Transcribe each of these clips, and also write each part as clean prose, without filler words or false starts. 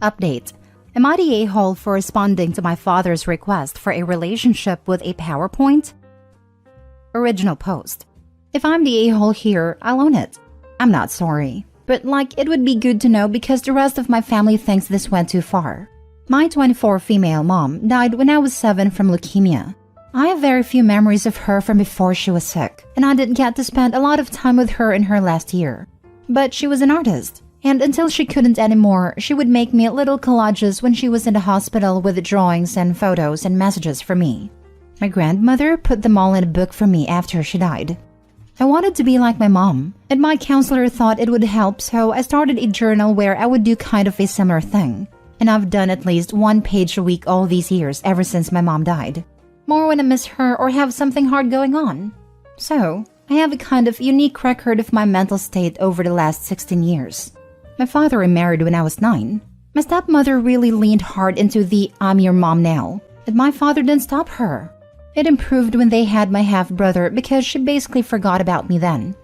Update. Am I the a-hole for responding to my father's request for a relationship with a PowerPoint? Original post. If I'm the a-hole here, I'll own it. I'm not sorry, but it would be good to know because the rest of my family thinks this went too far. My 24 female mom died when I was 7 from leukemia. I have very few memories of her from before she was sick, and I didn't get to spend a lot of time with her in her last year. But she was an artist, and until she couldn't anymore, she would make me little collages when she was in the hospital with drawings and photos and messages for me. My grandmother put them all in a book for me after she died. I wanted to be like my mom, and my counselor thought it would help, so I started a journal where I would do kind of a similar thing. And I've done at least 1 page a week all these years ever since my mom died. More when I miss her or have something hard going on. So, I have a kind of unique record of my mental state over the last 16 years. My father remarried when I was 9. My stepmother really leaned hard into the "I'm your mom now," and my father didn't stop her. It improved when they had my half-brother because she basically forgot about me then.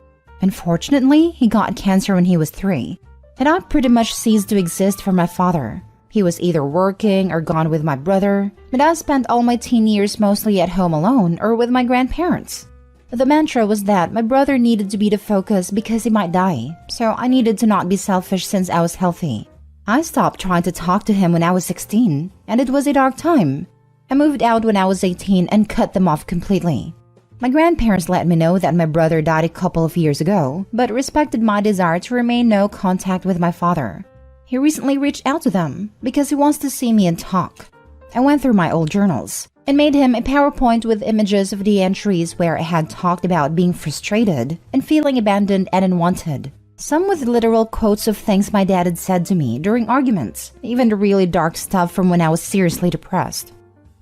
Unfortunately, he got cancer when he was 3, and I pretty much ceased to exist for my father. He was either working or gone with my brother, but I spent all my teen years mostly at home alone or with my grandparents. The mantra was that my brother needed to be the focus because he might die, so I needed to not be selfish since I was healthy. I stopped trying to talk to him when I was 16, and it was a dark time. I moved out when I was 18 and cut them off completely. My grandparents let me know that my brother died a couple of years ago, but respected my desire to remain no contact with my father. He recently reached out to them because he wants to see me and talk. I went through my old journals and made him a PowerPoint with images of the entries where I had talked about being frustrated and feeling abandoned and unwanted. Some with literal quotes of things my dad had said to me during arguments, even the really dark stuff from when I was seriously depressed.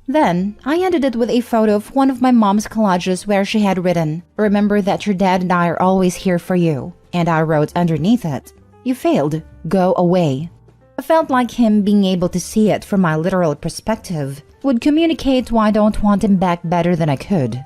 Then, I ended it with a photo of one of my mom's collages where she had written, "Remember that your dad and I are always here for you," and I wrote underneath it, "You failed. Go away." I felt like him being able to see it from my literal perspective would communicate why I don't want him back better than I could.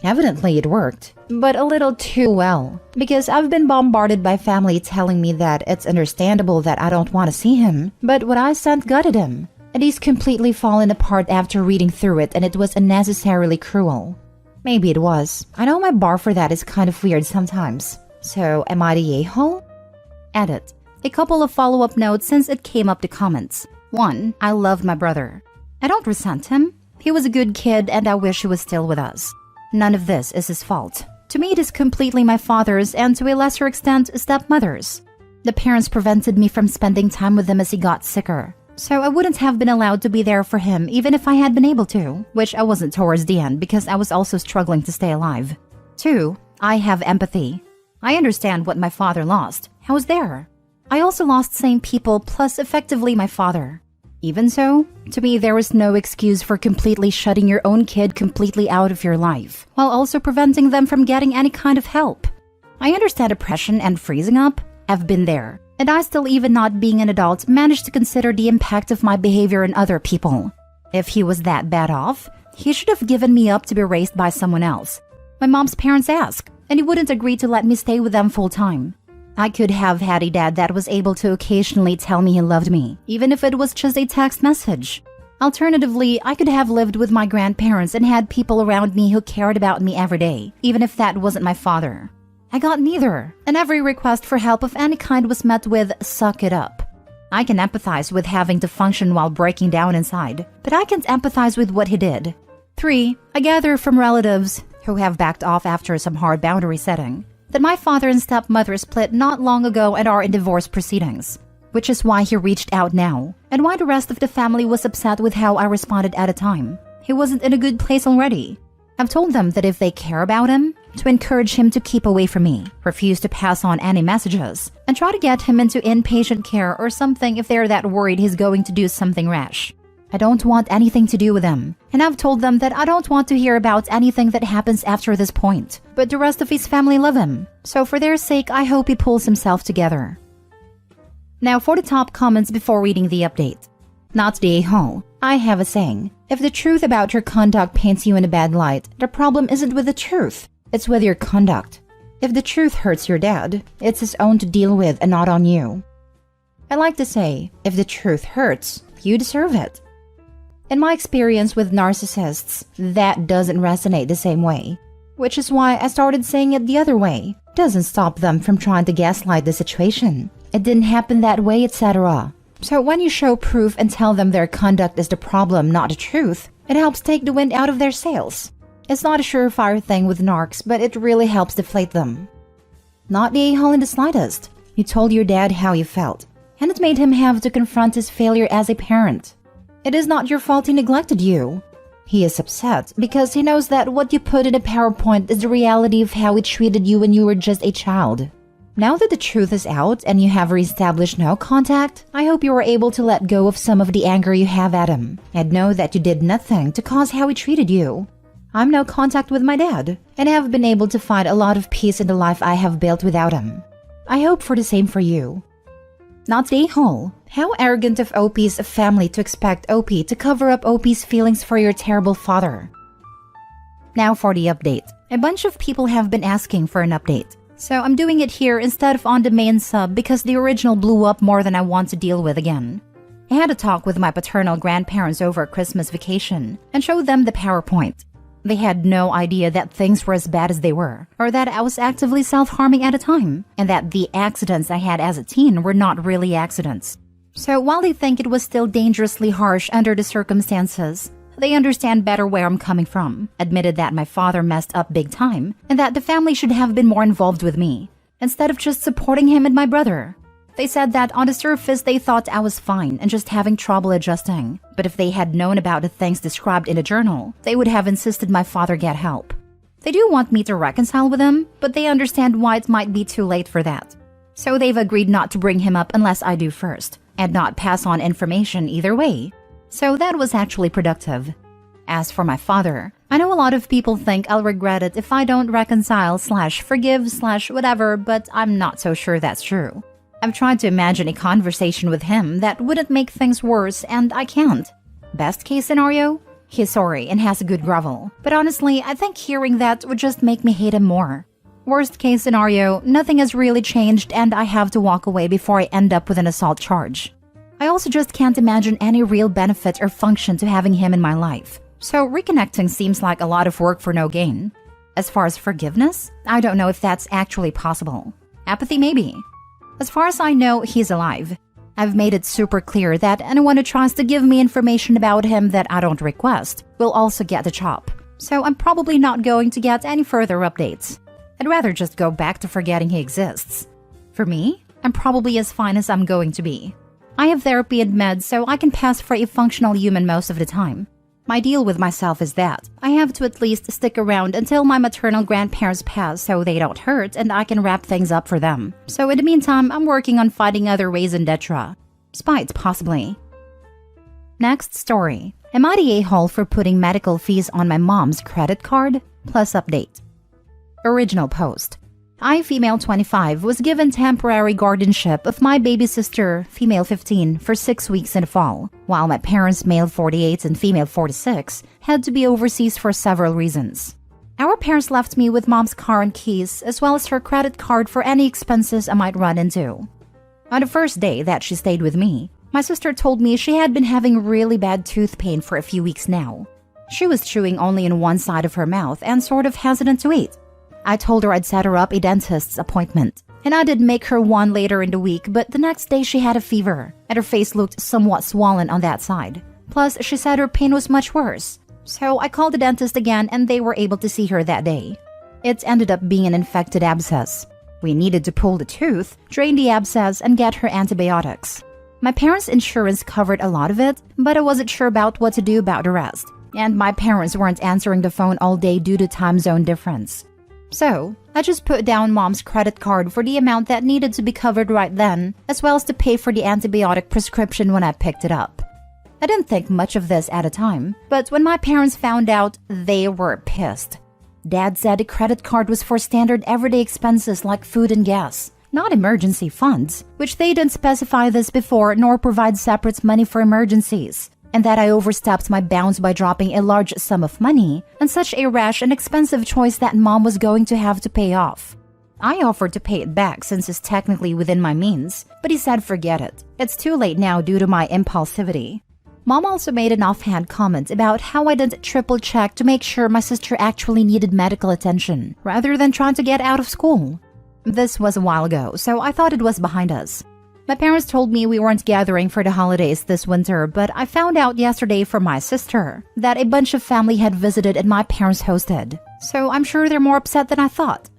Evidently it worked, but a little too well, because I've been bombarded by family telling me that it's understandable that I don't want to see him, but what I sent gutted him, and he's completely fallen apart after reading through it, and it was unnecessarily cruel. Maybe it was. I know my bar for that is kind of weird sometimes. So, am I the a-hole? Edit. A couple of follow-up notes since it came up to comments. 1. I loved my brother. I don't resent him. He was a good kid and I wish he was still with us. None of this is his fault. To me, it is completely my father's and to a lesser extent, stepmother's. The parents prevented me from spending time with him as he got sicker. So I wouldn't have been allowed to be there for him even if I had been able to, which I wasn't towards the end because I was also struggling to stay alive. 2. I have empathy. I understand what my father lost. I was there. I also lost same people plus effectively my father. Even so, to me there was no excuse for completely shutting your own kid completely out of your life, while also preventing them from getting any kind of help. I understand depression and freezing up. I've been there. And I still, even not being an adult, managed to consider the impact of my behavior on other people. If he was that bad off, he should have given me up to be raised by someone else. My mom's parents asked, and he wouldn't agree to let me stay with them full time. I could have had a dad that was able to occasionally tell me he loved me, even if it was just a text message. Alternatively, I could have lived with my grandparents and had people around me who cared about me every day, even if that wasn't my father. I got neither, and every request for help of any kind was met with, "Suck it up." I can empathize with having to function while breaking down inside, but I can't empathize with what he did. 3. I gather from relatives, who have backed off after some hard boundary setting, that my father and stepmother split not long ago and are in divorce proceedings, which is why he reached out now, and why the rest of the family was upset with how I responded at a time. He wasn't in a good place already. I've told them that if they care about him, to encourage him to keep away from me, refuse to pass on any messages, and try to get him into inpatient care or something if they're that worried he's going to do something rash. I don't want anything to do with him, and I've told them that I don't want to hear about anything that happens after this point, but the rest of his family love him, so for their sake I hope he pulls himself together. Now for the top comments before reading the update. Not the a-hole. I have a saying, if the truth about your conduct paints you in a bad light, the problem isn't with the truth, it's with your conduct. If the truth hurts your dad, it's his own to deal with and not on you. I like to say, if the truth hurts, you deserve it. In my experience with narcissists, that doesn't resonate the same way, which is why I started saying it the other way. Doesn't stop them from trying to gaslight the situation. It didn't happen that way, etc. So when you show proof and tell them their conduct is the problem, not the truth, it helps take the wind out of their sails. It's not a surefire thing with narcs, but it really helps deflate them. Not the a-hole in the slightest. You told your dad how you felt, and it made him have to confront his failure as a parent. It is not your fault he neglected you. He is upset because he knows that what you put in a PowerPoint is the reality of how he treated you when you were just a child. Now that the truth is out and you have reestablished no contact, I hope you are able to let go of some of the anger you have at him and know that you did nothing to cause how he treated you. I'm no contact with my dad and have been able to find a lot of peace in the life I have built without him. I hope for the same for you. Not the a-hole. How arrogant of OP's family to expect OP to cover up OP's feelings for your terrible father. Now for the update. A bunch of people have been asking for an update, so I'm doing it here instead of on the main sub because the original blew up more than I want to deal with again. I had a talk with my paternal grandparents over Christmas vacation and showed them the PowerPoint. They had no idea that things were as bad as they were, or that I was actively self-harming at a time, and that the accidents I had as a teen were not really accidents. So while they think it was still dangerously harsh under the circumstances, they understand better where I'm coming from, admitted that my father messed up big time, and that the family should have been more involved with me, instead of just supporting him and my brother. They said that on the surface they thought I was fine and just having trouble adjusting, but if they had known about the things described in the journal, they would have insisted my father get help. They do want me to reconcile with him, but they understand why it might be too late for that. So they've agreed not to bring him up unless I do first, and not pass on information either way. So that was actually productive. As for my father, I know a lot of people think I'll regret it if I don't reconcile/forgive/whatever, but I'm not so sure that's true. I've tried to imagine a conversation with him that wouldn't make things worse, and I can't. Best case scenario? He's sorry and has a good grovel, but honestly, I think hearing that would just make me hate him more. Worst case scenario, nothing has really changed and I have to walk away before I end up with an assault charge. I also just can't imagine any real benefit or function to having him in my life, so reconnecting seems like a lot of work for no gain. As far as forgiveness, I don't know if that's actually possible. Apathy maybe. As far as I know, he's alive. I've made it super clear that anyone who tries to give me information about him that I don't request will also get the chop, so I'm probably not going to get any further updates. I'd rather just go back to forgetting he exists. For me, I'm probably as fine as I'm going to be. I have therapy and meds, so I can pass for a functional human most of the time. My deal with myself is that I have to at least stick around until my maternal grandparents pass so they don't hurt and I can wrap things up for them. So in the meantime, I'm working on finding other ways in Detra. Spite, possibly. Next story. Am I the a-hole for putting medical fees on my mom's credit card? Plus update. Original post. I, female 25, was given temporary guardianship of my baby sister, female 15, for 6 weeks in the fall, while my parents, male 48 and female 46, had to be overseas for several reasons. Our parents left me with mom's car and keys, as well as her credit card for any expenses I might run into. On the first day that she stayed with me, my sister told me she had been having really bad tooth pain for a few weeks now. She was chewing only in one side of her mouth and sort of hesitant to eat. I told her I'd set her up a dentist's appointment, and I did make her one later in the week, but the next day she had a fever, and her face looked somewhat swollen on that side. Plus, she said her pain was much worse. So I called the dentist again and they were able to see her that day. It ended up being an infected abscess. We needed to pull the tooth, drain the abscess, and get her antibiotics. My parents' insurance covered a lot of it, but I wasn't sure about what to do about the rest, and my parents weren't answering the phone all day due to time zone difference. So, I just put down mom's credit card for the amount that needed to be covered right then, as well as to pay for the antibiotic prescription when I picked it up. I didn't think much of this at a time, but when my parents found out, they were pissed. Dad said the credit card was for standard everyday expenses like food and gas, not emergency funds, which they didn't specify this before nor provide separate money for emergencies, and that I overstepped my bounds by dropping a large sum of money and such a rash and expensive choice that mom was going to have to pay off. I offered to pay it back since it's technically within my means, but he said forget it. It's too late now due to my impulsivity. Mom also made an offhand comment about how I didn't triple check to make sure my sister actually needed medical attention, rather than trying to get out of school. This was a while ago, so I thought it was behind us. My parents told me we weren't gathering for the holidays this winter, but I found out yesterday from my sister that a bunch of family had visited and my parents hosted. So I'm sure they're more upset than I thought.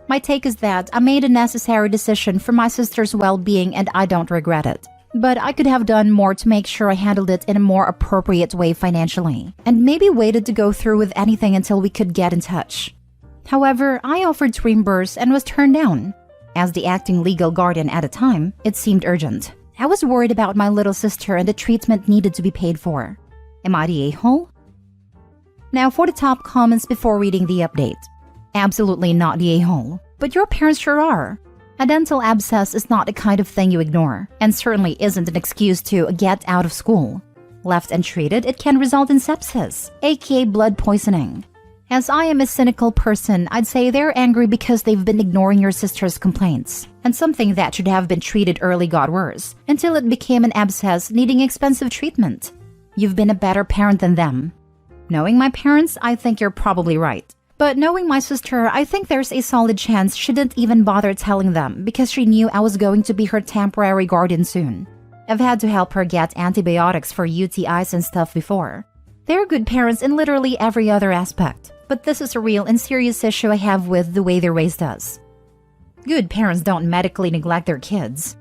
My take is that I made a necessary decision for my sister's well-being and I don't regret it. But I could have done more to make sure I handled it in a more appropriate way financially, and maybe waited to go through with anything until we could get in touch. However, I offered to reimburse and was turned down. As the acting legal guardian at the time, it seemed urgent. I was worried about my little sister and the treatment needed to be paid for. Am I the a-hole? Now for the top comments before reading the update. Absolutely not the a-hole, but your parents sure are. A dental abscess is not the kind of thing you ignore, and certainly isn't an excuse to get out of school. Left untreated, it can result in sepsis, aka blood poisoning. As I am a cynical person, I'd say they're angry because they've been ignoring your sister's complaints, and something that should have been treated early got worse, until it became an abscess needing expensive treatment. You've been a better parent than them. Knowing my parents, I think you're probably right. But knowing my sister, I think there's a solid chance she didn't even bother telling them because she knew I was going to be her temporary guardian soon. I've had to help her get antibiotics for UTIs and stuff before. They're good parents in literally every other aspect. But this is a real and serious issue I have with the way they raised us. Good parents don't medically neglect their kids.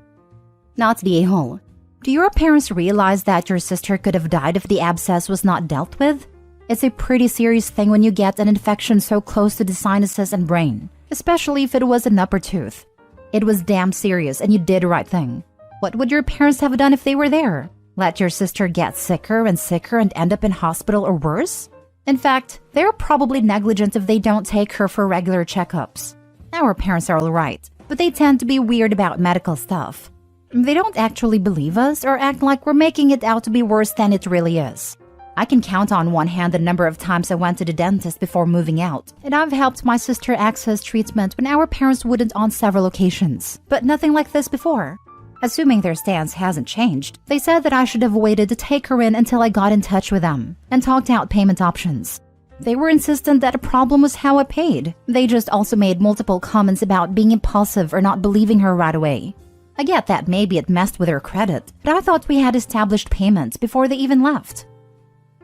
Not the a-hole. Do your parents realize that your sister could have died if the abscess was not dealt with? It's a pretty serious thing when you get an infection so close to the sinuses and brain, especially if it was an upper tooth. It was damn serious and you did the right thing. What would your parents have done if they were there? Let your sister get sicker and sicker and end up in hospital or worse? In fact, they're probably negligent if they don't take her for regular checkups. Our parents are alright, but they tend to be weird about medical stuff. They don't actually believe us or act like we're making it out to be worse than it really is. I can count on one hand the number of times I went to the dentist before moving out, and I've helped my sister access treatment when our parents wouldn't on several occasions, but nothing like this before. Assuming their stance hasn't changed, they said that I should have waited to take her in until I got in touch with them and talked out payment options. They were insistent that a problem was how I paid. They just also made multiple comments about being impulsive or not believing her right away. I get that maybe it messed with her credit, but I thought we had established payments before they even left.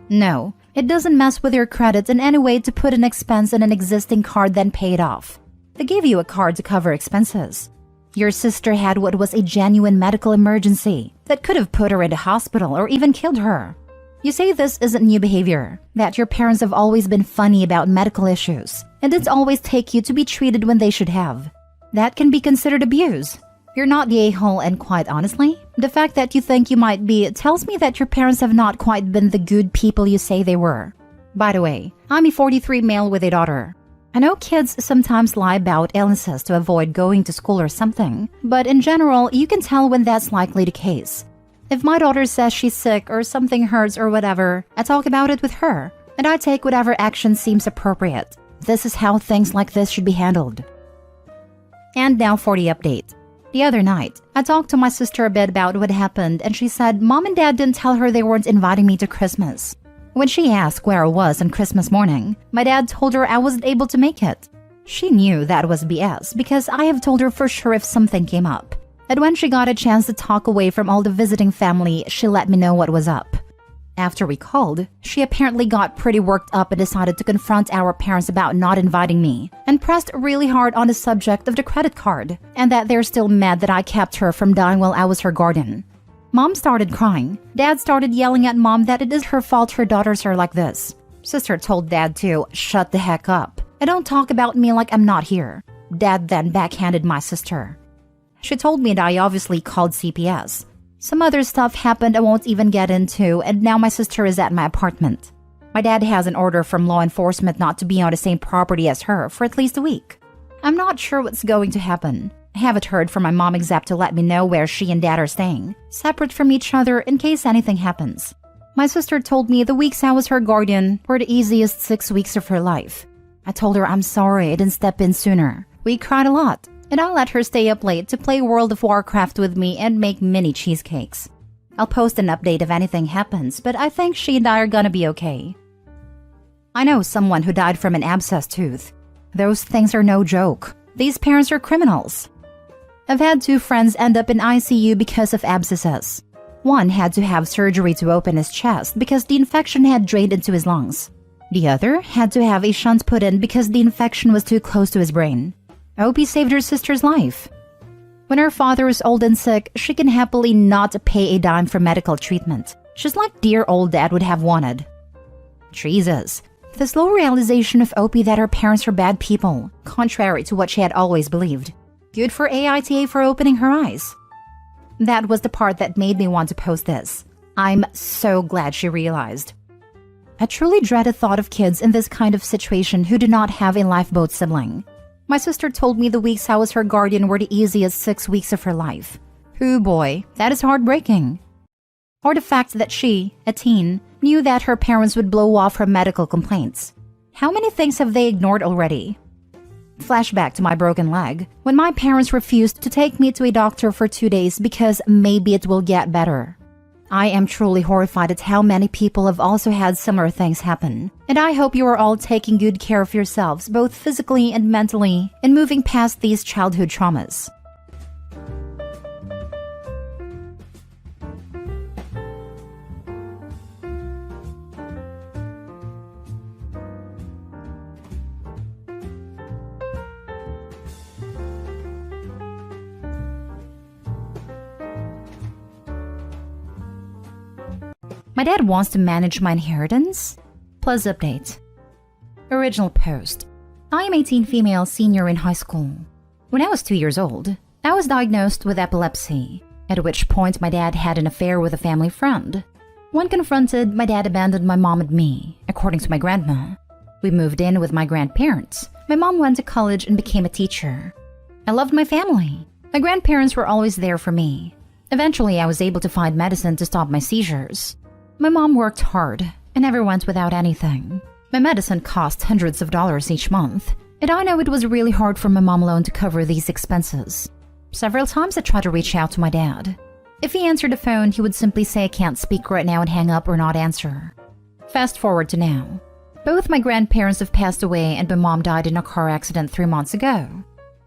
No, it doesn't mess with your credit in any way to put an expense in an existing card then pay it off. They gave you a card to cover expenses. Your sister had what was a genuine medical emergency that could have put her in the hospital or even killed her. You say this isn't new behavior, that your parents have always been funny about medical issues, and didn't always take you to be treated when they should have. That can be considered abuse. You're not the a-hole, and quite honestly, the fact that you think you might be tells me that your parents have not quite been the good people you say they were. By the way, I'm a 43 male with a daughter. I know kids sometimes lie about illnesses to avoid going to school or something, but in general, you can tell when that's likely the case. If my daughter says she's sick or something hurts or whatever, I talk about it with her, and I take whatever action seems appropriate. This is how things like this should be handled. And now for the update. The other night, I talked to my sister a bit about what happened, and she said Mom and Dad didn't tell her they weren't inviting me to Christmas. When she asked where I was on Christmas morning, my dad told her I wasn't able to make it. She knew that was BS because I have told her for sure if something came up. And when she got a chance to talk away from all the visiting family, she let me know what was up. After we called, she apparently got pretty worked up and decided to confront our parents about not inviting me, and pressed really hard on the subject of the credit card, and that they're still mad that I kept her from dying while I was her guardian. Mom started crying. Dad started yelling at Mom that it is her fault her daughters are like this. Sister told Dad to shut the heck up and don't talk about me like I'm not here. Dad then backhanded my sister. She told me that I obviously called CPS. Some other stuff happened I won't even get into, and now my sister is at my apartment. My dad has an order from law enforcement not to be on the same property as her for at least a week. I'm not sure what's going to happen. I haven't heard from my mom except to let me know where she and dad are staying, separate from each other in case anything happens. My sister told me the weeks I was her guardian were the easiest 6 weeks of her life. I told her I'm sorry I didn't step in sooner. We cried a lot, and I let her stay up late to play World of Warcraft with me and make mini cheesecakes. I'll post an update if anything happens, but I think she and I are gonna be okay. I know someone who died from an abscessed tooth. Those things are no joke. These parents are criminals. I've had 2 friends end up in ICU because of abscesses. One had to have surgery to open his chest because the infection had drained into his lungs. The other had to have a shunt put in because the infection was too close to his brain. OP saved her sister's life. When her father is old and sick, she can happily not pay a dime for medical treatment, just like dear old dad would have wanted. Jesus, the slow realization of OP that her parents are bad people, contrary to what she had always believed. Good for AITA for opening her eyes. That was the part that made me want to post this. I'm so glad she realized. I truly dread the thought of kids in this kind of situation who do not have a lifeboat sibling. My sister told me the weeks I was her guardian were the easiest 6 weeks of her life. Ooh boy, that is heartbreaking. Or the fact that she, a teen, knew that her parents would blow off her medical complaints. How many things have they ignored already? Flashback to my broken leg, when my parents refused to take me to a doctor for 2 days because maybe it will get better. I am truly horrified at how many people have also had similar things happen, and I hope you are all taking good care of yourselves, both physically and mentally, and moving past these childhood traumas. My dad wants to manage my inheritance? Plus update. Original post. I am a teen female senior in high school. When I was 2 years old, I was diagnosed with epilepsy, at which point my dad had an affair with a family friend. When confronted, my dad abandoned my mom and me, according to my grandma. We moved in with my grandparents. My mom went to college and became a teacher. I loved my family. My grandparents were always there for me. Eventually, I was able to find medicine to stop my seizures. My mom worked hard and never went without anything. My medicine cost hundreds of dollars each month, and I know it was really hard for my mom alone to cover these expenses. Several times I tried to reach out to my dad. If he answered the phone, he would simply say I can't speak right now and hang up or not answer. Fast forward to now. Both my grandparents have passed away and my mom died in a car accident 3 months ago.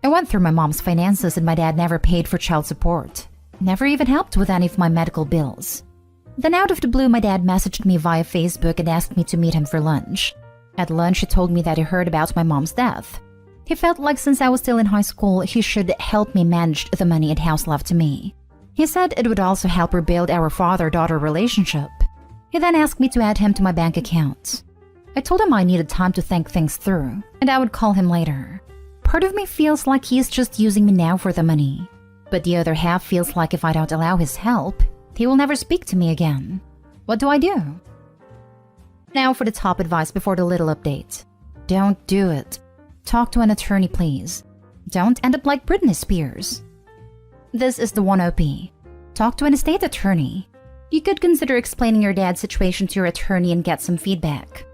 I went through my mom's finances and my dad never paid for child support. Never even helped with any of my medical bills. Then out of the blue, my dad messaged me via Facebook and asked me to meet him for lunch. At lunch, he told me that he heard about my mom's death. He felt like since I was still in high school, he should help me manage the money and house left to me. He said it would also help rebuild our father-daughter relationship. He then asked me to add him to my bank account. I told him I needed time to think things through, and I would call him later. Part of me feels like he's just using me now for the money, but the other half feels like if I don't allow his help, he will never speak to me again. What do I do? Now for the top advice before the little update. Don't do it. Talk to an attorney, please. Don't end up like Britney Spears. This is the 1OP. Talk to an estate attorney. You could consider explaining your dad's situation to your attorney and get some feedback.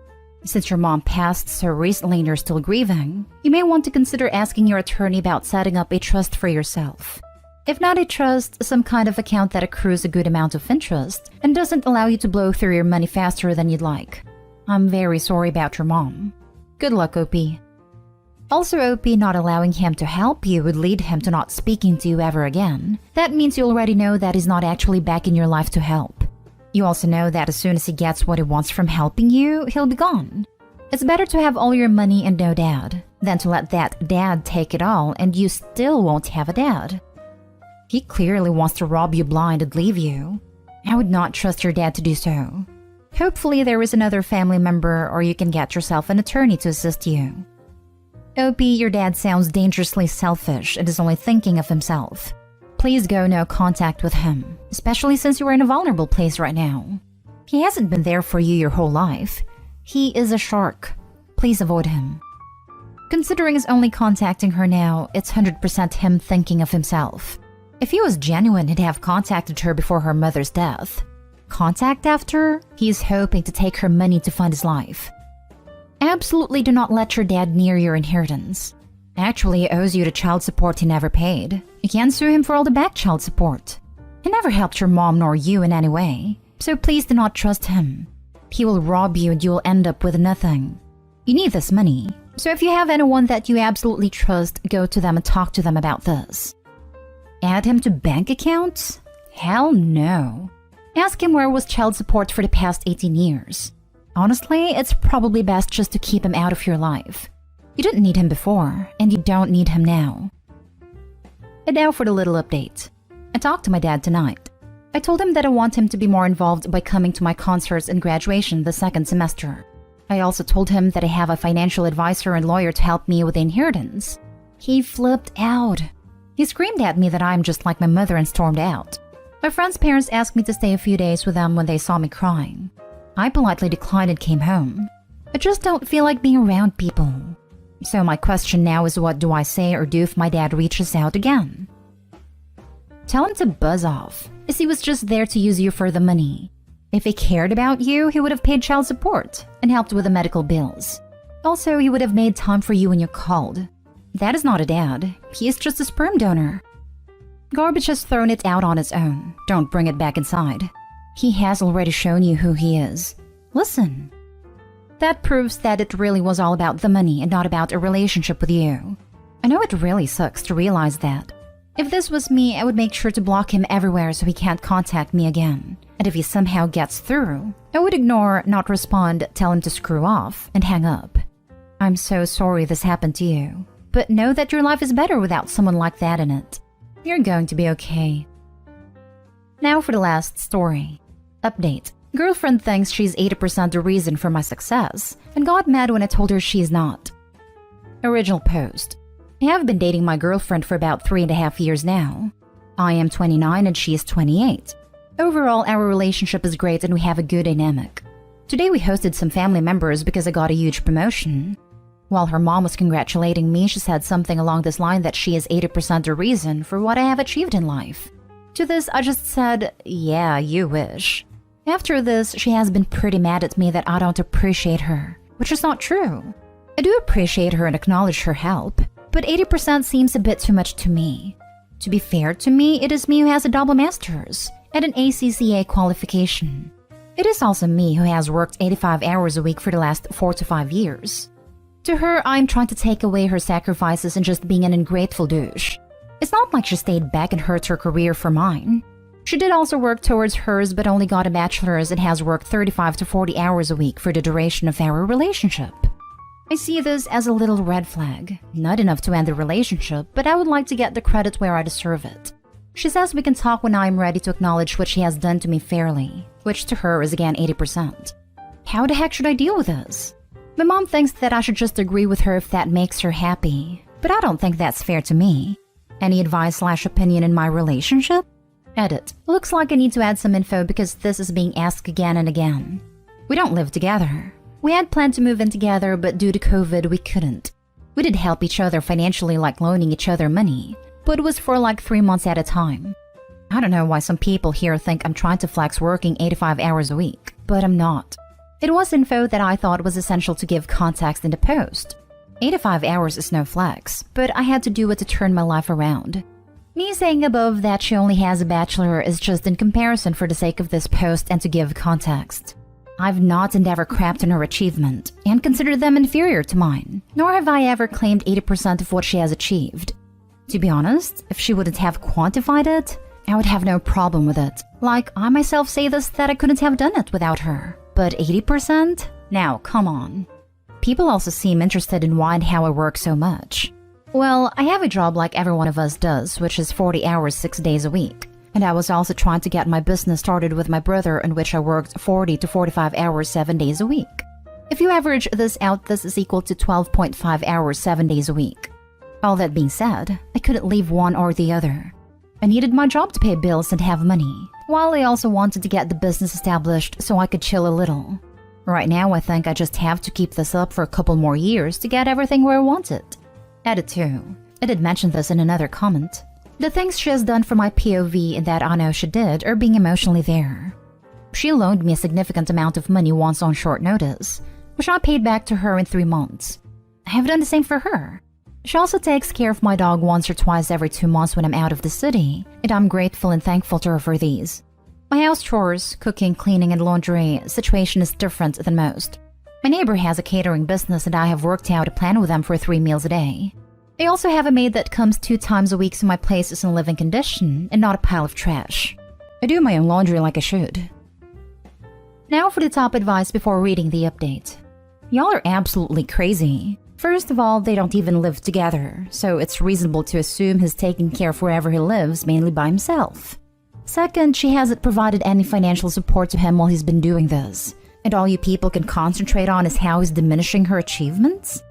Since your mom passed so recently and you're still grieving, you may want to consider asking your attorney about setting up a trust for yourself. If not a trust, some kind of account that accrues a good amount of interest and doesn't allow you to blow through your money faster than you'd like. I'm very sorry about your mom. Good luck, OP. Also, OP, not allowing him to help you would lead him to not speaking to you ever again. That means you already know that he's not actually back in your life to help. You also know that as soon as he gets what he wants from helping you, he'll be gone. It's better to have all your money and no dad than to let that dad take it all and you still won't have a dad. He clearly wants to rob you blind and leave you. I would not trust your dad to do so. Hopefully there is another family member or you can get yourself an attorney to assist you. OP, your dad sounds dangerously selfish and is only thinking of himself. Please go no contact with him, especially since you are in a vulnerable place right now. He hasn't been there for you your whole life. He is a shark. Please avoid him. Considering he's only contacting her now, it's 100% him thinking of himself. If he was genuine, he'd have contacted her before her mother's death. Contact after? He's hoping to take her money to fund his life. Absolutely do not let your dad near your inheritance. Actually, he owes you the child support he never paid. You can't sue him for all the back child support. He never helped your mom nor you in any way, so please do not trust him. He will rob you and you will end up with nothing. You need this money, so if you have anyone that you absolutely trust, go to them and talk to them about this. Add him to bank accounts? Hell no. Ask him where was child support for the past 18 years. Honestly, it's probably best just to keep him out of your life. You didn't need him before, and you don't need him now. And now for the little update. I talked to my dad tonight. I told him that I want him to be more involved by coming to my concerts and graduation the second semester. I also told him that I have a financial advisor and lawyer to help me with the inheritance. He flipped out. He screamed at me that I'm just like my mother and stormed out. My friend's parents asked me to stay a few days with them when they saw me crying. I politely declined and came home. I just don't feel like being around people. So my question now is, what do I say or do if my dad reaches out again? Tell him to buzz off, as he was just there to use you for the money. If he cared about you, he would have paid child support and helped with the medical bills. Also, he would have made time for you when you called. That is not a dad. He is just a sperm donor. Garbage has thrown it out on its own. Don't bring it back inside. He has already shown you who he is. Listen. That proves that it really was all about the money and not about a relationship with you. I know it really sucks to realize that. If this was me, I would make sure to block him everywhere so he can't contact me again. And if he somehow gets through, I would ignore, not respond, tell him to screw off, and hang up. I'm so sorry this happened to you, but know that your life is better without someone like that in it. You're going to be okay. Now for the last story. Update. Girlfriend thinks she's 80% the reason for my success, and got mad when I told her she's not. Original post. I have been dating my girlfriend for about 3.5 years now. I am 29 and she is 28. Overall, our relationship is great and we have a good dynamic. Today we hosted some family members because I got a huge promotion. While her mom was congratulating me, she said something along this line that she is 80% the reason for what I have achieved in life. To this, I just said, yeah, you wish. After this, she has been pretty mad at me that I don't appreciate her, which is not true. I do appreciate her and acknowledge her help, but 80% seems a bit too much to me. To be fair to me, it is me who has a double master's and an ACCA qualification. It is also me who has worked 85 hours a week for the last 4 to 5 years. To her, I'm trying to take away her sacrifices and just being an ungrateful douche. It's not like she stayed back and hurt her career for mine. She did also work towards hers but only got a bachelor's and has worked 35 to 40 hours a week for the duration of our relationship. I see this as a little red flag. Not enough to end the relationship, but I would like to get the credit where I deserve it. She says we can talk when I'm ready to acknowledge what she has done to me fairly, which to her is again 80%. How the heck should I deal with this? My mom thinks that I should just agree with her if that makes her happy, but I don't think that's fair to me. Any advice/opinion in my relationship? Edit. Looks like I need to add some info because this is being asked again and again. We don't live together. We had planned to move in together, but due to COVID, we couldn't. We did help each other financially, like loaning each other money, but it was for like 3 months at a time. I don't know why some people here think I'm trying to flex working 85 hours a week, but I'm not. It was info that I thought was essential to give context in the post. 85 hours is no flex, but I had to do it to turn my life around. Me saying above that she only has a bachelor is just in comparison for the sake of this post and to give context. I've not and ever crapped on her achievement and considered them inferior to mine, nor have I ever claimed 80% of what she has achieved. To be honest, if she wouldn't have quantified it, I would have no problem with it. Like, I myself say this that I couldn't have done it without her. But 80%? Now, come on. People also seem interested in why and how I work so much. Well, I have a job like every one of us does, which is 40 hours 6 days a week. And I was also trying to get my business started with my brother, in which I worked 40 to 45 hours 7 days a week. If you average this out, this is equal to 12.5 hours 7 days a week. All that being said, I couldn't leave one or the other. I needed my job to pay bills and have money, while I also wanted to get the business established so I could chill a little. Right now, I think I just have to keep this up for a couple more years to get everything where I want it. Edit 2. I did mention this in another comment. The things she has done for my POV and that I know she did are being emotionally there. She loaned me a significant amount of money once on short notice, which I paid back to her in 3 months. I have done the same for her. She also takes care of my dog once or twice every 2 months when I'm out of the city, and I'm grateful and thankful to her for these. My house chores, cooking, cleaning, and laundry situation is different than most. My neighbor has a catering business and I have worked out a plan with them for 3 meals a day. I also have a maid that comes 2 times a week so my place is in living condition and not a pile of trash. I do my own laundry like I should. Now for the top advice before reading the update. Y'all are absolutely crazy. First of all, they don't even live together, so it's reasonable to assume he's taking care of wherever he lives mainly by himself. Second, she hasn't provided any financial support to him while he's been doing this, and all you people can concentrate on is how he's diminishing her achievements?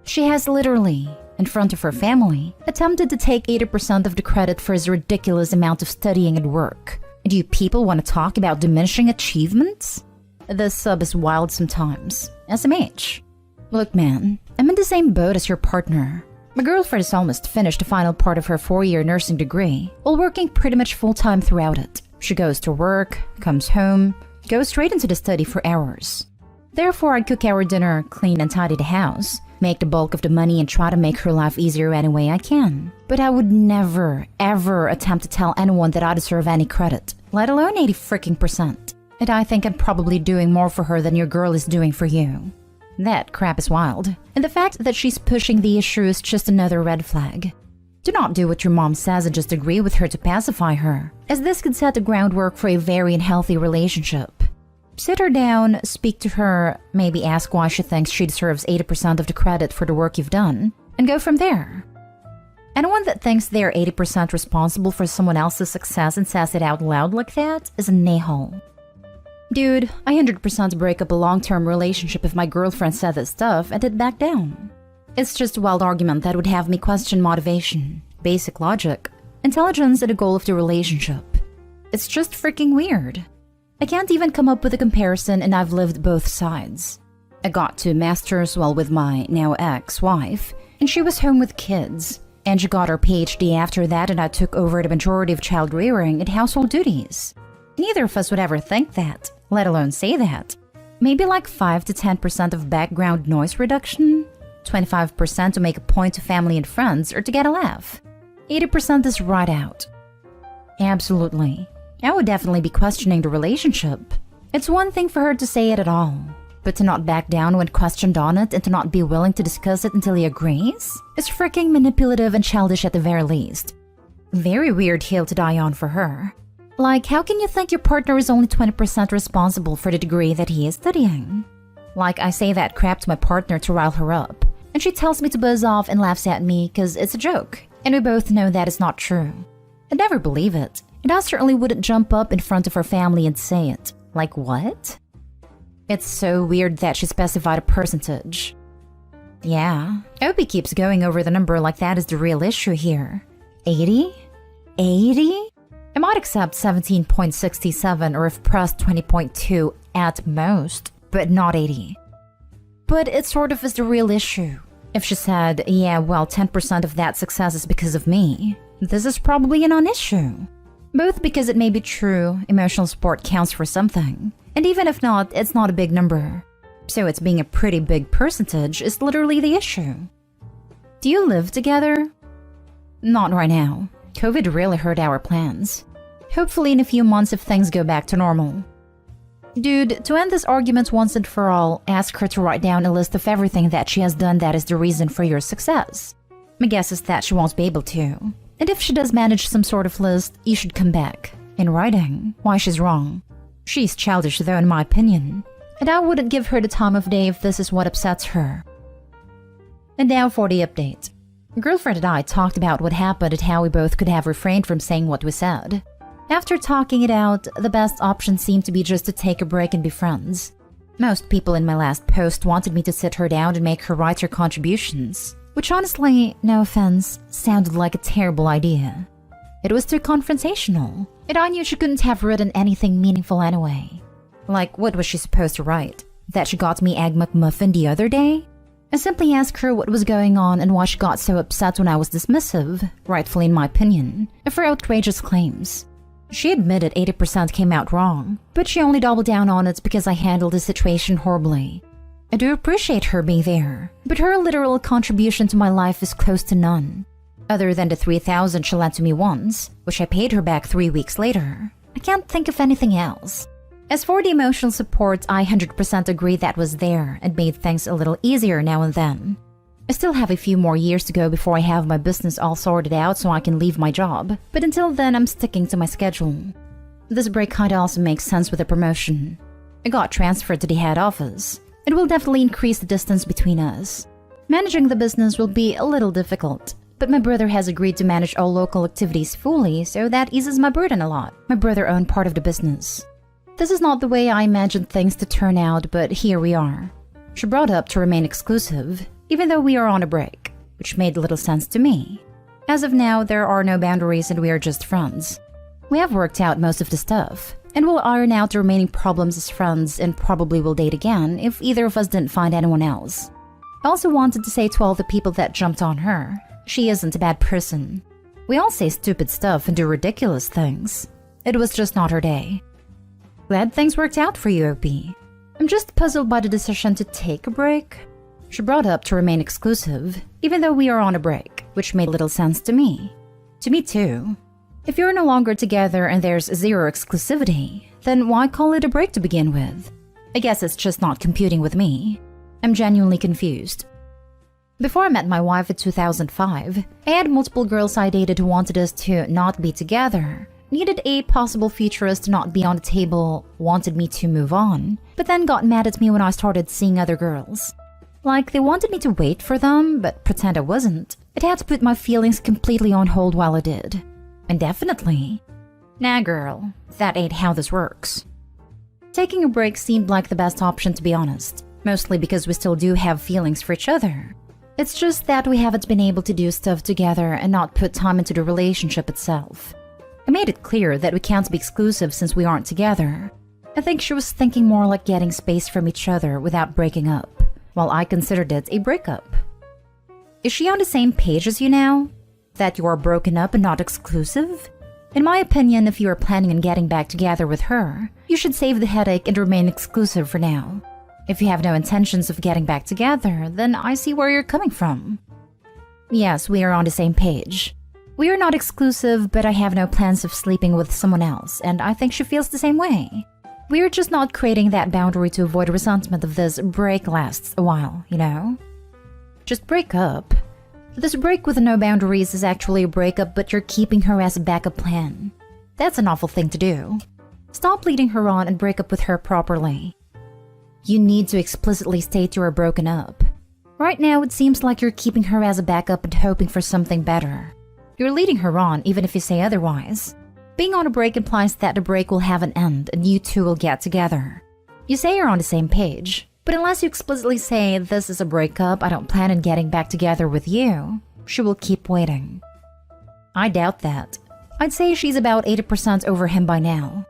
She has literally, in front of her family, attempted to take 80% of the credit for his ridiculous amount of studying and work. And you people want to talk about diminishing achievements? This sub is wild sometimes. SMH. Look man, I'm in the same boat as your partner. My girlfriend has almost finished the final part of her 4-year nursing degree, while working pretty much full-time throughout it. She goes to work, comes home, goes straight into the study for hours. Therefore, I cook our dinner, clean and tidy the house, make the bulk of the money and try to make her life easier any way I can. But I would never, ever attempt to tell anyone that I deserve any credit, let alone 80%. And I think I'm probably doing more for her than your girl is doing for you. That crap is wild, and the fact that she's pushing the issue is just another red flag. Do not do what your mom says and just agree with her to pacify her, as this could set the groundwork for a very unhealthy relationship. Sit her down, speak to her, maybe ask why she thinks she deserves 80% of the credit for the work you've done, and go from there. Anyone that thinks they are 80% responsible for someone else's success and says it out loud like that is an a-hole. Dude, I 100% break up a long-term relationship if my girlfriend said this stuff and did back down. It's just a wild argument that would have me question motivation, basic logic, intelligence, and the goal of the relationship. It's just freaking weird. I can't even come up with a comparison and I've lived both sides. I got 2 masters while with my now ex-wife, and she was home with kids. And she got her PhD after that and I took over the majority of child rearing and household duties. Neither of us would ever think that, let alone say that. Maybe like 5 to 10% of background noise reduction, 25% to make a point to family and friends or to get a laugh. 80% is right out. Absolutely. I would definitely be questioning the relationship. It's one thing for her to say it at all, but to not back down when questioned on it and to not be willing to discuss it until he agrees is freaking manipulative and childish at the very least. Very weird hill to die on for her. Like, how can you think your partner is only 20% responsible for the degree that he is studying? Like, I say that crap to my partner to rile her up, and she tells me to buzz off and laughs at me because it's a joke, and we both know that is not true. I'd never believe it, and I certainly wouldn't jump up in front of her family and say it. Like, what? It's so weird that she specified a percentage. Yeah, I hope he keeps going over the number like that is the real issue here. 80? 80? I might accept 17.67 or if pressed 20.2 at most, but not 80. But it sort of is the real issue. If she said, yeah, well, 10% of that success is because of me, this is probably a non-issue. Both because it may be true, emotional support counts for something, and even if not, it's not a big number. So it's being a pretty big percentage is literally the issue. Do you live together? Not right now. COVID really hurt our plans. Hopefully in a few months if things go back to normal. Dude, to end this argument once and for all, ask her to write down a list of everything that she has done that is the reason for your success. My guess is that she won't be able to. And if she does manage some sort of list, you should come back, in writing, why she's wrong. She's childish though in my opinion, and I wouldn't give her the time of day if this is what upsets her. And now for the update. Girlfriend and I talked about what happened and how we both could have refrained from saying what we said. After talking it out, the best option seemed to be just to take a break and be friends. Most people in my last post wanted me to sit her down and make her write her contributions, which honestly, no offense, sounded like a terrible idea. It was too confrontational, and I knew she couldn't have written anything meaningful anyway. Like, what was she supposed to write? That she got me Egg McMuffin the other day? I simply asked her what was going on and why she got so upset when I was dismissive, rightfully in my opinion, of her outrageous claims. She admitted 80% came out wrong, but she only doubled down on it because I handled the situation horribly. I do appreciate her being there, but her literal contribution to my life is close to none. Other than the $3,000 she lent to me once, which I paid her back 3 weeks later, I can't think of anything else. As for the emotional support, I 100% agree that was there and made things a little easier now and then. I still have a few more years to go before I have my business all sorted out so I can leave my job, but until then I'm sticking to my schedule. This break kinda also makes sense with the promotion. I got transferred to the head office. It will definitely increase the distance between us. Managing the business will be a little difficult, but my brother has agreed to manage all local activities fully, so that eases my burden a lot. My brother owned part of the business. This is not the way I imagined things to turn out, but here we are. She brought up to remain exclusive, even though we are on a break, which made little sense to me. As of now, there are no boundaries and we are just friends. We have worked out most of the stuff, and we'll iron out the remaining problems as friends and probably will date again if either of us didn't find anyone else. I also wanted to say to all the people that jumped on her, she isn't a bad person. We all say stupid stuff and do ridiculous things. It was just not her day. Glad things worked out for you, OP. I'm just puzzled by the decision to take a break. She brought up to remain exclusive, even though we are on a break, which made little sense to me. To me too. If you're no longer together and there's zero exclusivity, then why call it a break to begin with? I guess it's just not computing with me. I'm genuinely confused. Before I met my wife in 2005, I had multiple girls I dated who wanted us to not be together, needed a possible futurist to not be on the table, wanted me to move on, but then got mad at me when I started seeing other girls. Like, they wanted me to wait for them, but pretend I wasn't. It had to put my feelings completely on hold while I did. Indefinitely. Nah, girl, that ain't how this works. Taking a break seemed like the best option, to be honest, mostly because we still do have feelings for each other. It's just that we haven't been able to do stuff together and not put time into the relationship itself. I made it clear that we can't be exclusive since we aren't together. I think she was thinking more like getting space from each other without breaking up, while I considered it a breakup. Is she on the same page as you now? That you are broken up and not exclusive? In my opinion, if you are planning on getting back together with her, you should save the headache and remain exclusive for now. If you have no intentions of getting back together, then I see where you're coming from. Yes, we are on the same page. We are not exclusive, but I have no plans of sleeping with someone else, and I think she feels the same way. We are just not creating that boundary to avoid resentment if this break lasts a while, you know? Just break up. This break with no boundaries is actually a breakup, but you're keeping her as a backup plan. That's an awful thing to do. Stop leading her on and break up with her properly. You need to explicitly state you are broken up. Right now, it seems like you're keeping her as a backup and hoping for something better. You're leading her on even if you say otherwise. Being on a break implies that the break will have an end and you two will get together. You say you're on the same page, but unless you explicitly say this is a breakup, I don't plan on getting back together with you, she will keep waiting. I doubt that. I'd say she's about 80% over him by now.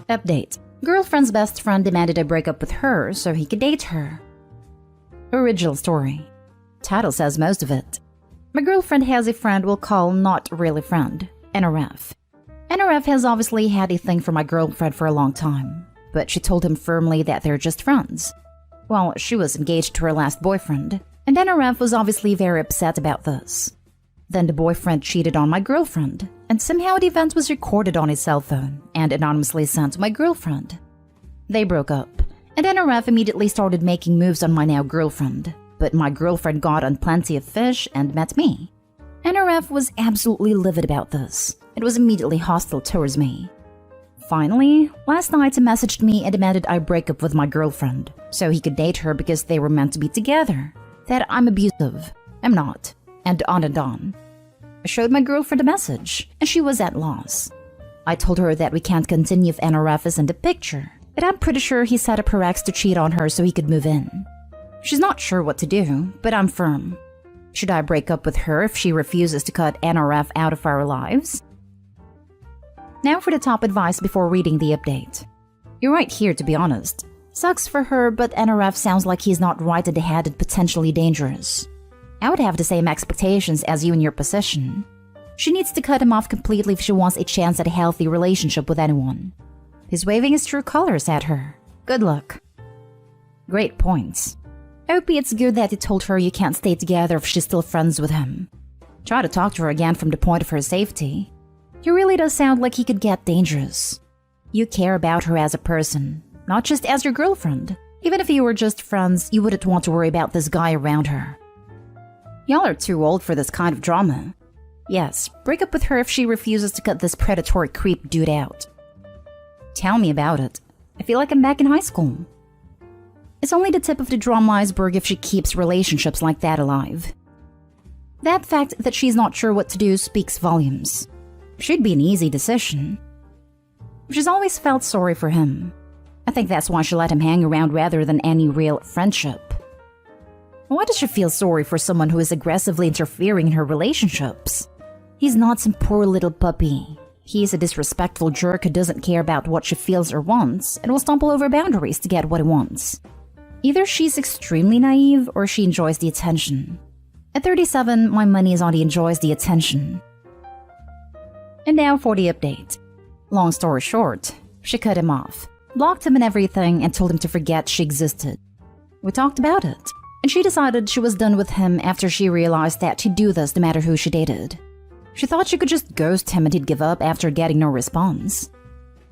Update. Girlfriend's best friend demanded I break up with her so he could date her. Original story. Title says most of it. My girlfriend has a friend we'll call not really friend, NRF. NRF has obviously had a thing for my girlfriend for a long time, but she told him firmly that they're just friends. Well, she was engaged to her last boyfriend, and NRF was obviously very upset about this. Then the boyfriend cheated on my girlfriend, and somehow the event was recorded on his cell phone and anonymously sent to my girlfriend. They broke up, and NRF immediately started making moves on my now girlfriend, but my girlfriend got on plenty of fish and met me. NRF was absolutely livid about this. It was immediately hostile towards me. Finally, last night he messaged me and demanded I break up with my girlfriend, so he could date her because they were meant to be together. That I'm abusive. I'm not. And on and on. I showed my girlfriend a message, and she was at loss. I told her that we can't continue if NRF is in the picture, but I'm pretty sure he set up her ex to cheat on her so he could move in. She's not sure what to do, but I'm firm. Should I break up with her if she refuses to cut NRF out of our lives? Now for the top advice before reading the update. You're right here, to be honest. Sucks for her, but NRF sounds like he's not right at the head and potentially dangerous. I would have the same expectations as you in your position. She needs to cut him off completely if she wants a chance at a healthy relationship with anyone. He's waving his true colors at her. Good luck. Great points. Opie, it's good that you told her you can't stay together if she's still friends with him. Try to talk to her again from the point of her safety. He really does sound like he could get dangerous. You care about her as a person, not just as your girlfriend. Even if you were just friends, you wouldn't want to worry about this guy around her. Y'all are too old for this kind of drama. Yes, break up with her if she refuses to cut this predatory creep dude out. Tell me about it. I feel like I'm back in high school. It's only the tip of the drama iceberg if she keeps relationships like that alive. That fact that she's not sure what to do speaks volumes. Should be an easy decision. She's always felt sorry for him. I think that's why she let him hang around rather than any real friendship. Why does she feel sorry for someone who is aggressively interfering in her relationships? He's not some poor little puppy. He's a disrespectful jerk who doesn't care about what she feels or wants and will stumble over boundaries to get what he wants. Either she's extremely naive or she enjoys the attention. At 37, my money is on he enjoys the attention. And now for the update. Long story short, she cut him off, blocked him and everything, and told him to forget she existed. We talked about it, and she decided she was done with him after she realized that she'd do this no matter who she dated. She thought she could just ghost him and he'd give up after getting no response.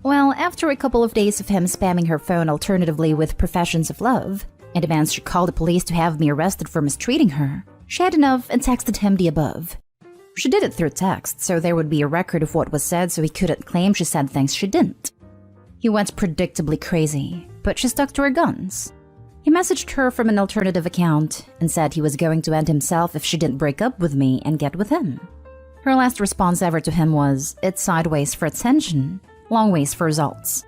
Well, after a couple of days of him spamming her phone alternatively with professions of love, and demands she call the police to have me arrested for mistreating her, she had enough and texted him the above. She did it through text, so there would be a record of what was said so he couldn't claim she said things she didn't. He went predictably crazy, but she stuck to her guns. He messaged her from an alternative account and said he was going to end himself if she didn't break up with me and get with him. Her last response ever to him was, "It's sideways for attention, long ways for results."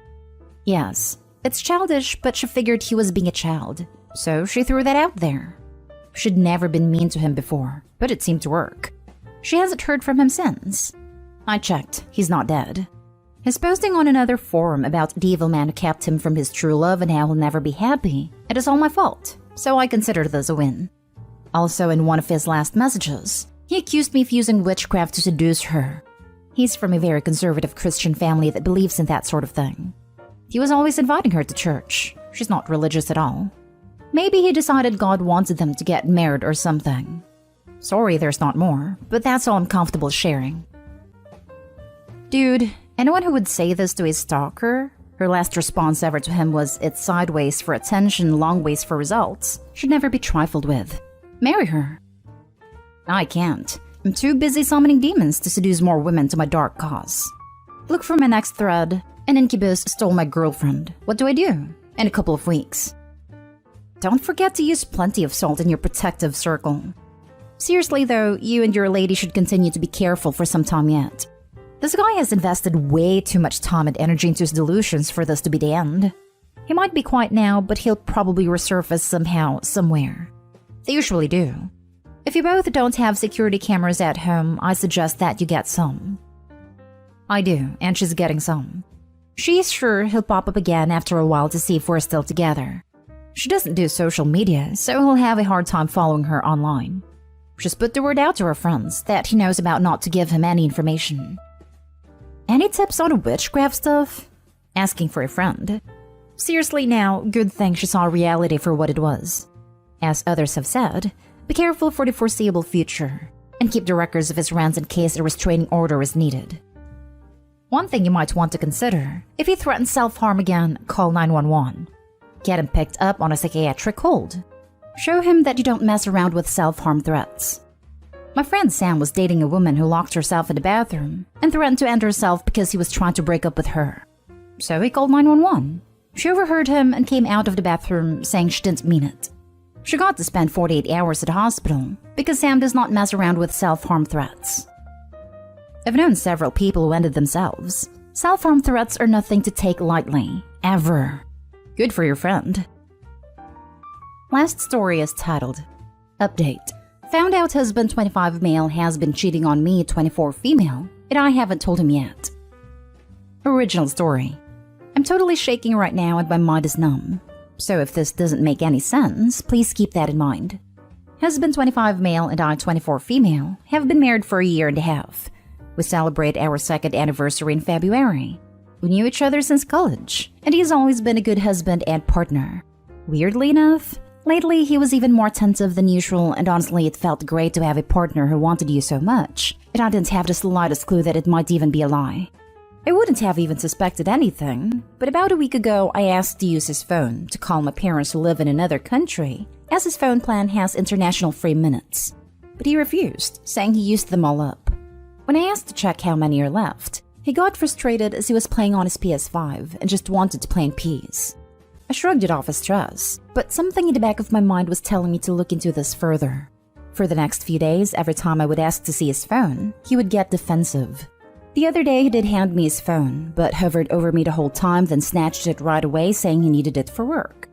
Yes, it's childish, but she figured he was being a child, so she threw that out there. She'd never been mean to him before, but it seemed to work. She hasn't heard from him since. I checked, he's not dead. He's posting on another forum about the evil man who kept him from his true love and how he'll never be happy. It is all my fault, so I consider this a win. Also, in one of his last messages, he accused me of using witchcraft to seduce her. He's from a very conservative Christian family that believes in that sort of thing. He was always inviting her to church. She's not religious at all. Maybe he decided God wanted them to get married or something. Sorry there's not more, but that's all I'm comfortable sharing. Dude, anyone who would say this to a stalker, her last response ever to him was, "It's sideways for attention, long ways for results," should never be trifled with. Marry her. I can't. I'm too busy summoning demons to seduce more women to my dark cause. Look for my next thread. An incubus stole my girlfriend. What do I do? In a couple of weeks. Don't forget to use plenty of salt in your protective circle. Seriously though, you and your lady should continue to be careful for some time yet. This guy has invested way too much time and energy into his delusions for this to be the end. He might be quiet now, but he'll probably resurface somehow, somewhere. They usually do. If you both don't have security cameras at home, I suggest that you get some. I do, and she's getting some. She's sure he'll pop up again after a while to see if we're still together. She doesn't do social media, so he'll have a hard time following her online. Just put the word out to her friends that he knows about not to give him any information. Any tips on witchcraft stuff? Asking for a friend. Seriously now, good thing she saw reality for what it was. As others have said, be careful for the foreseeable future, and keep the records of his rants in case a restraining order is needed. One thing you might want to consider, if he threatens self-harm again, call 911. Get him picked up on a psychiatric hold. Show him that you don't mess around with self-harm threats. My friend Sam was dating a woman who locked herself in the bathroom and threatened to end herself because he was trying to break up with her. So he called 911. She overheard him and came out of the bathroom saying she didn't mean it. She got to spend 48 hours at the hospital because Sam does not mess around with self-harm threats. I've known several people who ended themselves. Self-harm threats are nothing to take lightly, ever. Good for your friend. Last story is titled, Update. Found out husband 25 male has been cheating on me 24 female, and I haven't told him yet. Original story. I'm totally shaking right now and my mind is numb. So if this doesn't make any sense, please keep that in mind. Husband 25 male and I 24 female have been married for a year and a half. We celebrate our second anniversary in February. We knew each other since college, and he's always been a good husband and partner. Weirdly enough, lately he was even more attentive than usual, and honestly it felt great to have a partner who wanted you so much, and I didn't have the slightest clue that it might even be a lie. I wouldn't have even suspected anything, but about a week ago I asked to use his phone to call my parents who live in another country, as his phone plan has international free minutes. But he refused, saying he used them all up. When I asked to check how many are left, he got frustrated as he was playing on his PS5 and just wanted to play in peace. I shrugged it off as stress, but something in the back of my mind was telling me to look into this further. For the next few days, every time I would ask to see his phone, he would get defensive. The other day he did hand me his phone, but hovered over me the whole time, then snatched it right away saying he needed it for work.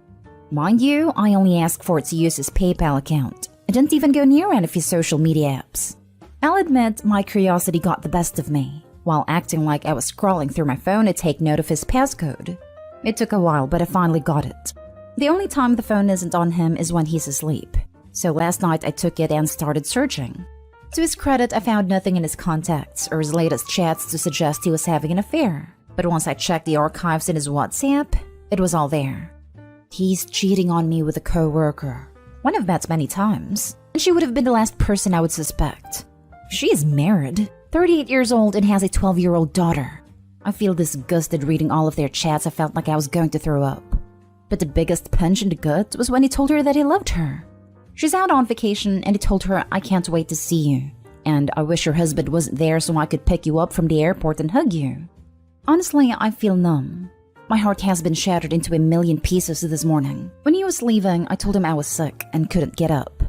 Mind you, I only asked for it to use his PayPal account. I didn't even go near any of his social media apps. I'll admit my curiosity got the best of me, while acting like I was scrolling through my phone to take note of his passcode. It took a while, but I finally got it. The only time the phone isn't on him is when he's asleep, so last night I took it and started searching. To his credit, I found nothing in his contacts or his latest chats to suggest he was having an affair, but once I checked the archives in his WhatsApp, it was all there. He's cheating on me with a co-worker, one I've met many times, and she would have been the last person I would suspect. She is married, 38 years old, and has a 12-year-old daughter. I feel disgusted reading all of their chats. I felt like I was going to throw up. But the biggest punch in the gut was when he told her that he loved her. She's out on vacation and he told her, "I can't wait to see you, and I wish your husband wasn't there so I could pick you up from the airport and hug you." Honestly, I feel numb. My heart has been shattered into a million pieces this morning. When he was leaving, I told him I was sick and couldn't get up.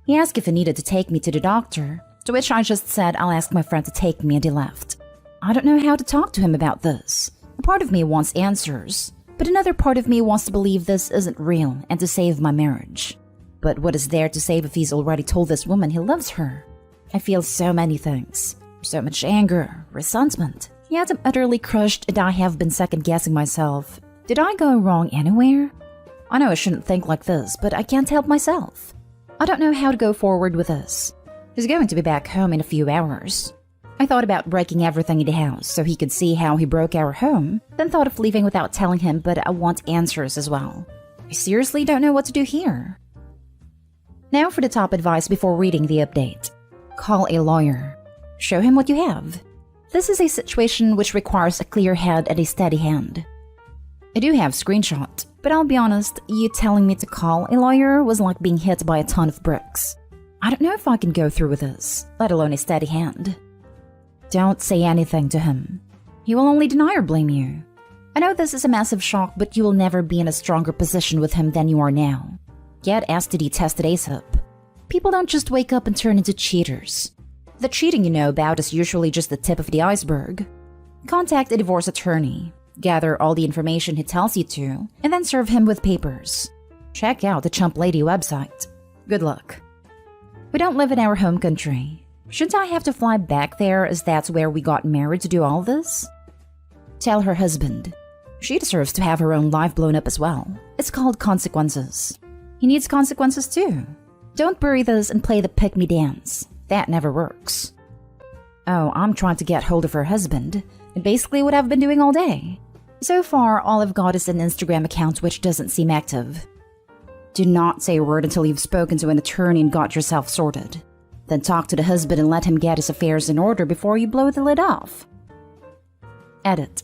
He asked if he needed to take me to the doctor, to which I just said I'll ask my friend to take me, and he left. I don't know how to talk to him about this. A part of me wants answers, but another part of me wants to believe this isn't real and to save my marriage. But what is there to save if he's already told this woman he loves her? I feel so many things. So much anger, resentment. Yet I'm utterly crushed and I have been second-guessing myself. Did I go wrong anywhere? I know I shouldn't think like this, but I can't help myself. I don't know how to go forward with this. He's going to be back home in a few hours. I thought about breaking everything in the house so he could see how he broke our home, then thought of leaving without telling him, but I want answers as well. I seriously don't know what to do here. Now for the top advice before reading the update. Call a lawyer. Show him what you have. This is a situation which requires a clear head and a steady hand. I do have screenshot, but I'll be honest, you telling me to call a lawyer was like being hit by a ton of bricks. I don't know if I can go through with this, let alone a steady hand. Don't say anything to him. He will only deny or blame you. I know this is a massive shock, but you will never be in a stronger position with him than you are now. Get STD tested ASAP. People don't just wake up and turn into cheaters. The cheating you know about is usually just the tip of the iceberg. Contact a divorce attorney, gather all the information he tells you to, and then serve him with papers. Check out the Chump Lady website. Good luck. We don't live in our home country. Shouldn't I have to fly back there as that's where we got married to do all this? Tell her husband. She deserves to have her own life blown up as well. It's called consequences. He needs consequences too. Don't bury this and play the pick-me dance. That never works. Oh, I'm trying to get hold of her husband, and basically what I've been doing all day. So far, all I've got is an Instagram account which doesn't seem active. Do not say a word until you've spoken to an attorney and got yourself sorted. Then talk to the husband and let him get his affairs in order before you blow the lid off. Edit.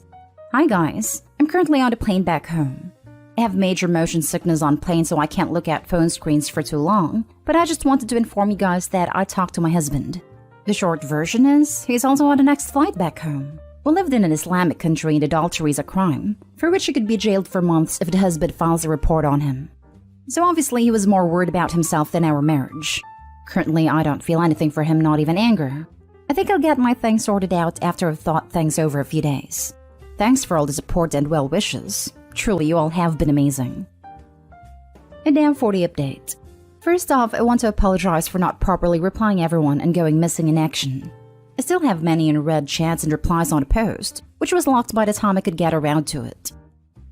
Hi guys, I'm currently on a plane back home. I have major motion sickness on planes, so I can't look at phone screens for too long, but I just wanted to inform you guys that I talked to my husband. The short version is, he's also on the next flight back home. We lived in an Islamic country and adultery is a crime, for which he could be jailed for months if the husband files a report on him. So obviously he was more worried about himself than our marriage. Currently, I don't feel anything for him, not even anger. I think I'll get my thing sorted out after I've thought things over a few days. Thanks for all the support and well wishes. Truly, you all have been amazing. And now for the update. First off, I want to apologize for not properly replying everyone and going missing in action. I still have many unread chats and replies on a post, which which was locked by the time I could get around to it.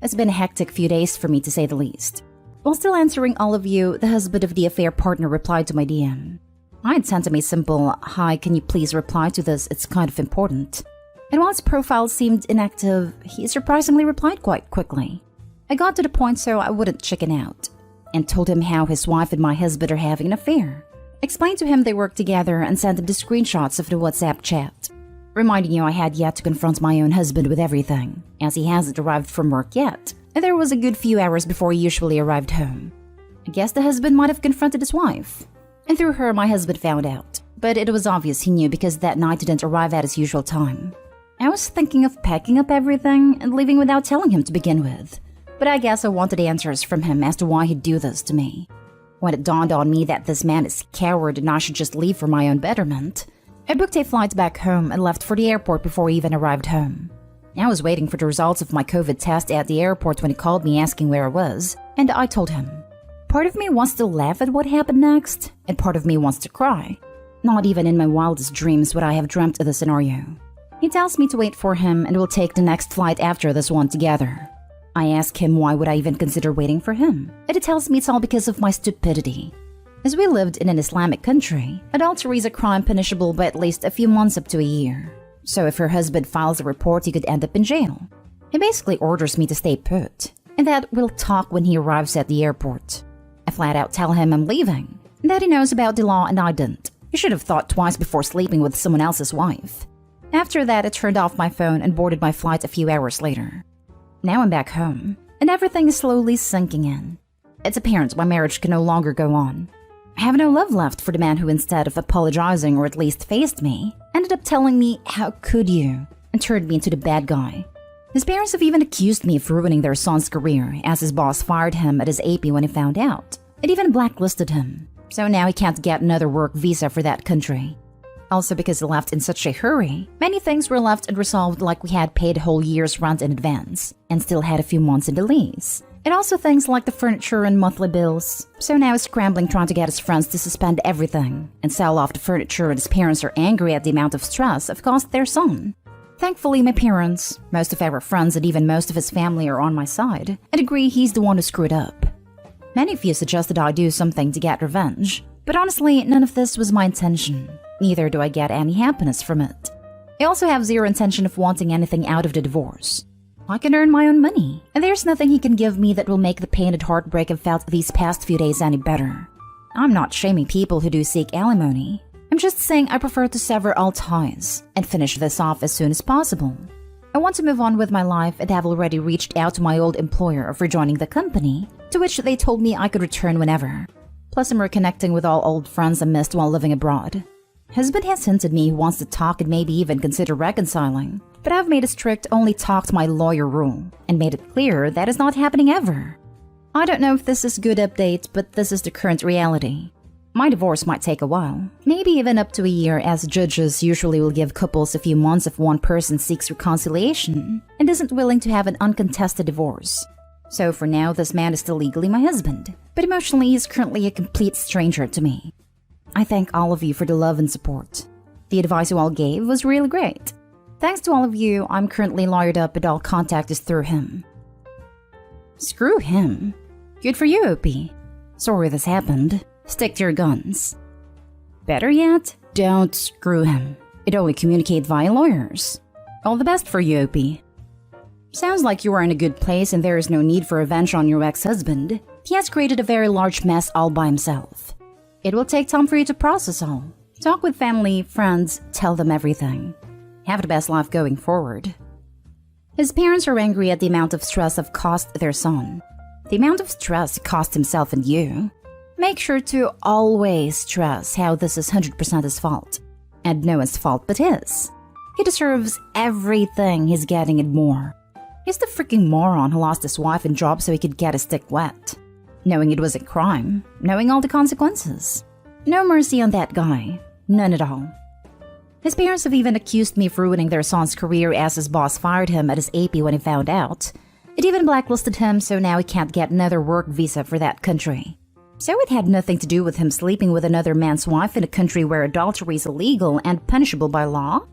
It's been a hectic few days for me, to say the least. While still answering all of you, the husband of the affair partner replied to my DM. I had sent him a simple, "Hi, can you please reply to this? It's kind of important." And while his profile seemed inactive, he surprisingly replied quite quickly. I got to the point so I wouldn't chicken out, and told him how his wife and my husband are having an affair. Explained to him they work together and sent him the screenshots of the WhatsApp chat. Reminding you I had yet to confront my own husband with everything, as he hasn't arrived from work yet, and there was a good few hours before he usually arrived home. I guess the husband might have confronted his wife, and through her my husband found out, but it was obvious he knew because that night he didn't arrive at his usual time. I was thinking of packing up everything and leaving without telling him to begin with, but I guess I wanted answers from him as to why he'd do this to me. When it dawned on me that this man is a coward and I should just leave for my own betterment, I booked a flight back home and left for the airport before he even arrived home. I was waiting for the results of my COVID test at the airport when he called me asking where I was, and I told him. Part of me wants to laugh at what happened next, and part of me wants to cry. Not even in my wildest dreams would I have dreamt of the scenario. He tells me to wait for him and we'll take the next flight after this one together. I ask him why would I even consider waiting for him, and he tells me it's all because of my stupidity. As we lived in an Islamic country, adultery is a crime punishable by at least a few months up to a year. So if her husband files a report, he could end up in jail. He basically orders me to stay put, and that we'll talk when he arrives at the airport. I flat out tell him I'm leaving, and that he knows about the law and I didn't. He should have thought twice before sleeping with someone else's wife. After that, I turned off my phone and boarded my flight a few hours later. Now I'm back home, and everything is slowly sinking in. It's apparent my marriage can no longer go on. I have no love left for the man who, instead of apologizing or at least faced me, ended up telling me, "How could you?" and turned me into the bad guy. His parents have even accused me of ruining their son's career, as his boss fired him at his AP when he found out. It even blacklisted him, so now he can't get another work visa for that country. Also, because he left in such a hurry, many things were left unresolved, like we had paid a whole year's rent in advance and still had a few months in the lease. And also things like the furniture and monthly bills. So now he's scrambling trying to get his friends to suspend everything and sell off the furniture, and his parents are angry at the amount of stress I've caused their son. Thankfully, my parents, most of our friends, and even most of his family are on my side and agree he's the one who screwed up. Many of you suggested I do something to get revenge, but honestly, none of this was my intention. Neither do I get any happiness from it. I also have zero intention of wanting anything out of the divorce. I can earn my own money, and there's nothing he can give me that will make the pain and heartbreak I've felt these past few days any better. I'm not shaming people who do seek alimony. I'm just saying I prefer to sever all ties and finish this off as soon as possible. I want to move on with my life and have already reached out to my old employer for joining the company, to which they told me I could return whenever. Plus, I'm reconnecting with all old friends I missed while living abroad. Husband has hinted me he wants to talk and maybe even consider reconciling, but I've made a strict only talk to my lawyer rule and made it clear that is not happening ever. I don't know if this is a good update, but this is the current reality. My divorce might take a while, maybe even up to a year, as judges usually will give couples a few months if one person seeks reconciliation and isn't willing to have an uncontested divorce. So for now, this man is still legally my husband, but emotionally he is currently a complete stranger to me. I thank all of you for the love and support. The advice you all gave was really great. Thanks to all of you, I'm currently lawyered up and all contact is through him. Screw him. Good for you, OP. Sorry this happened. Stick to your guns. Better yet, don't screw him. It only communicate via lawyers. All the best for you, OP. Sounds like you are in a good place and there is no need for revenge on your ex-husband. He has created a very large mess all by himself. It will take time for you to process all. Talk with family, friends, tell them everything. Have the best life going forward. His parents are angry at the amount of stress I've caused their son. The amount of stress cost himself and you. Make sure to always stress how this is 100% his fault. And no one's fault but his. He deserves everything he's getting and more. He's the freaking moron who lost his wife and job so he could get his dick wet. Knowing it was a crime, knowing all the consequences. No mercy on that guy. None at all. His parents have even accused me of ruining their son's career, as his boss fired him at his AP when he found out. It even blacklisted him, so now he can't get another work visa for that country. So it had nothing to do with him sleeping with another man's wife in a country where adultery is illegal and punishable by law?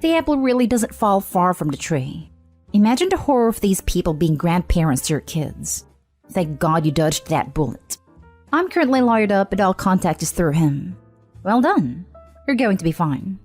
The apple really doesn't fall far from the tree. Imagine the horror of these people being grandparents to your kids. Thank God you dodged that bullet. I'm currently lawyered up and all contact is through him. Well done. You're going to be fine.